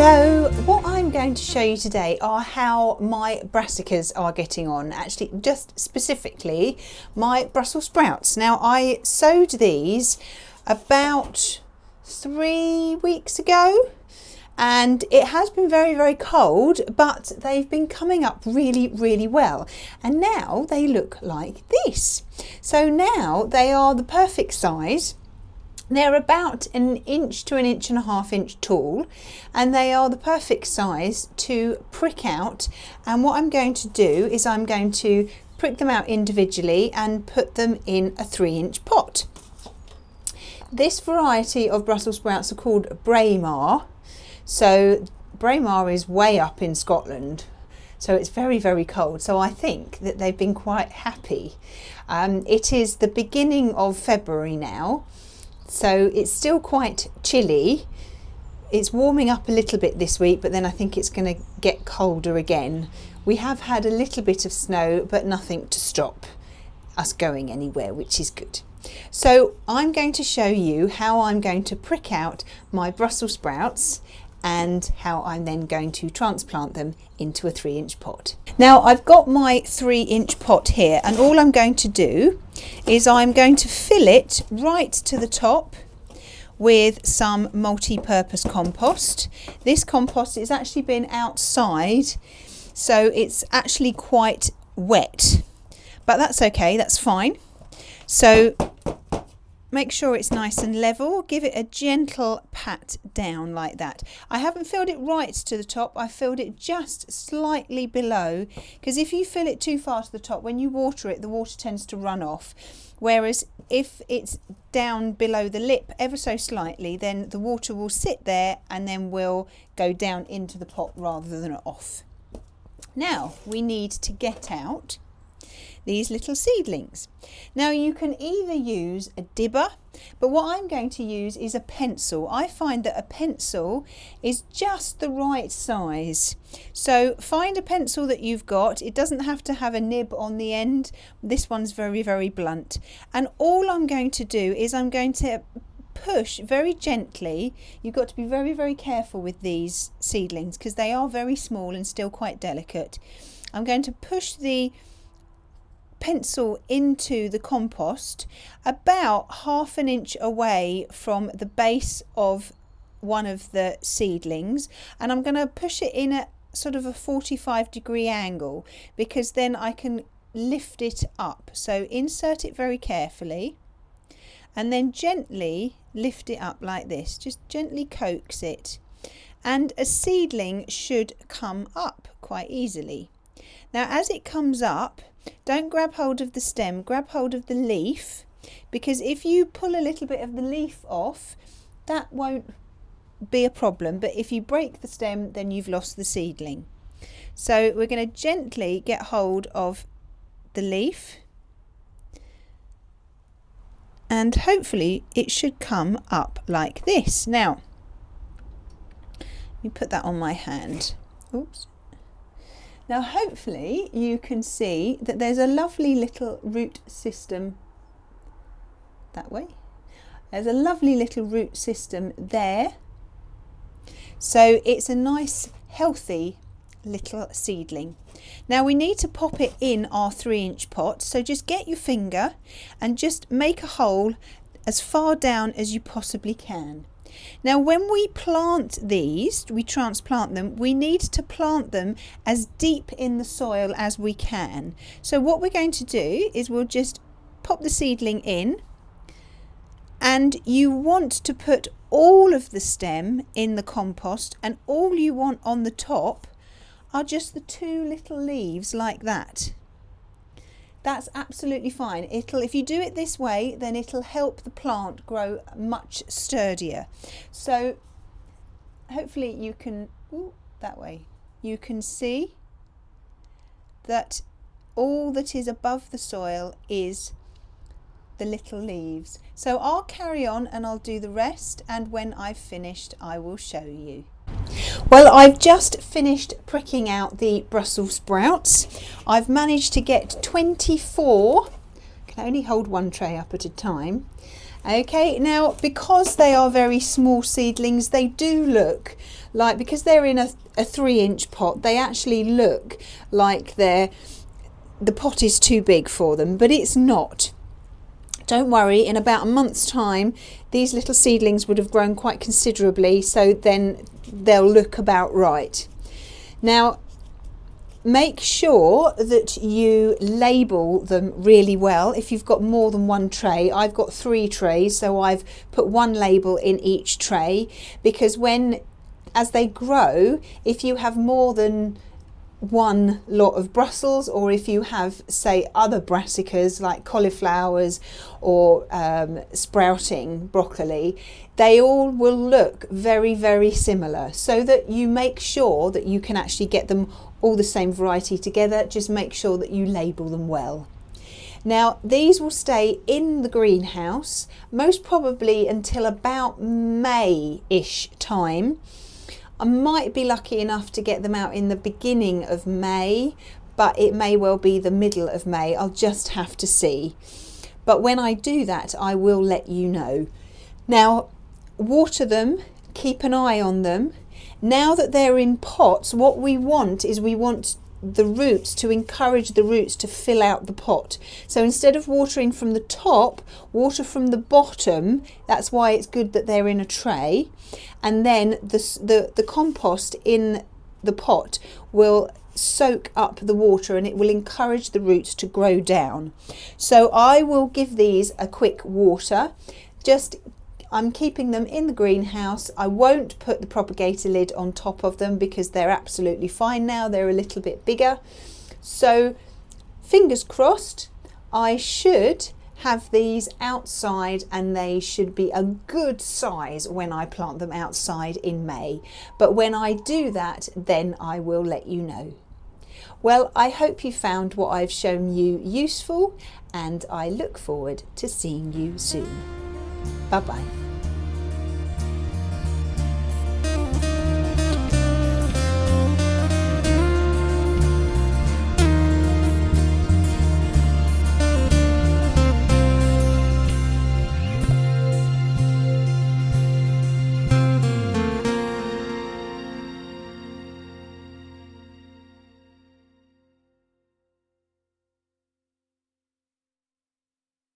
Hello, what I'm going to show you today are how my brassicas are getting on, actually just specifically my Brussels sprouts. Now I sowed these about 3 weeks ago and it has been very cold, but they've been coming up really well, and now they look like this. So now they are the perfect size. They're about 1 inch to 1.5 inches tall, and they are the perfect size to prick out. And what I'm going to do is I'm going to prick them out individually and put them in a 3-inch pot. This variety of Brussels sprouts are called Braemar. So Braemar is way up in Scotland, so it's very cold. So I think that they've been quite happy. It is the beginning of February now. So it's still quite chilly. It's warming up a little bit this week, but then I think it's going to get colder again. We have had a little bit of snow, but nothing to stop us going anywhere, which is good. So I'm going to show you how I'm going to prick out my Brussels sprouts and how I'm then going to transplant them into a 3-inch pot. Now I've got my 3-inch pot here, and all I'm going to do is I'm going to fill it right to the top with some multi-purpose compost. This compost has actually been outside, so it's actually quite wet, but that's okay, that's fine. So make sure it's nice and level. Give it a gentle pat down like that. I haven't filled it right to the top. I filled it just slightly below, because if you fill it too far to the top, when you water it, the water tends to run off. Whereas if it's down below the lip ever so slightly, then the water will sit there and then will go down into the pot rather than off. Now we need to get out these little seedlings. Now you can either use a dibber, but what I'm going to use is a pencil. I find that a pencil is just the right size. So find a pencil that you've got. It doesn't have to have a nib on the end. This one's very blunt. And all I'm going to do is I'm going to push very gently. You've got to be very careful with these seedlings because they are very small and still quite delicate. I'm going to push the pencil into the compost about 1/2 inch away from the base of one of the seedlings, and I'm going to push it in at sort of a 45-degree angle, because then I can lift it up. So insert it very carefully and then gently lift it up like this. Just gently coax it, and a seedling should come up quite easily. Now as it comes up, don't grab hold of the stem, grab hold of the leaf, because if you pull a little bit of the leaf off, that won't be a problem, but if you break the stem, then you've lost the seedling. So we're going to gently get hold of the leaf, and hopefully it should come up like this. Now let me put that on my hand. Oops. Now hopefully you can see that there's a lovely little root system that way. There's a lovely little root system there. So it's a nice healthy little seedling. Now we need to pop it in our 3-inch pot, so just get your finger and just make a hole as far down as you possibly can. Now when we plant these, we transplant them, we need to plant them as deep in the soil as we can. So what we're going to do is we'll just pop the seedling in, and you want to put all of the stem in the compost, and all you want on the top are just the 2 little leaves like that. That's absolutely fine. If you do it this way, then it'll help the plant grow much sturdier. So hopefully you can, that way, you can see that all that is above the soil is the little leaves. So I'll carry on and I'll do the rest, and when I've finished I will show you. Well, I've just finished pricking out the Brussels sprouts. I've managed to get 24 can only hold one tray up at a time. Okay, now because they are very small seedlings, they do look like, because they're in a 3-inch pot, they actually look like the pot is too big for them, but it's not. Don't worry, in about a month's time these little seedlings would have grown quite considerably, so then they'll look about right. Now make sure that you label them really well. If you've got more than one tray, I've got 3 trays, so I've put one label in each tray, because as they grow, if you have more than one lot of Brussels, or if you have, say, other brassicas like cauliflowers or sprouting broccoli, they all will look very, very similar, so that you make sure that you can actually get them all the same variety together. Just make sure that you label them well. Now these will stay in the greenhouse most probably until about May-ish time. I might be lucky enough to get them out in the beginning of May, but it may well be the middle of May. I'll just have to see. But when I do that, I will let you know. Now, water them, keep an eye on them. Now that they're in pots, what we want is the roots, to encourage the roots to fill out the pot. So instead of watering from the top, water from the bottom. That's why it's good that they're in a tray. And then the compost in the pot will soak up the water, and it will encourage the roots to grow down. So I will give these a quick water. I'm keeping them in the greenhouse. I won't put the propagator lid on top of them because they're absolutely fine now. They're a little bit bigger. So fingers crossed, I should have these outside, and they should be a good size when I plant them outside in May. But when I do that, then I will let you know. Well, I hope you found what I've shown you useful, and I look forward to seeing you soon. Bye-bye.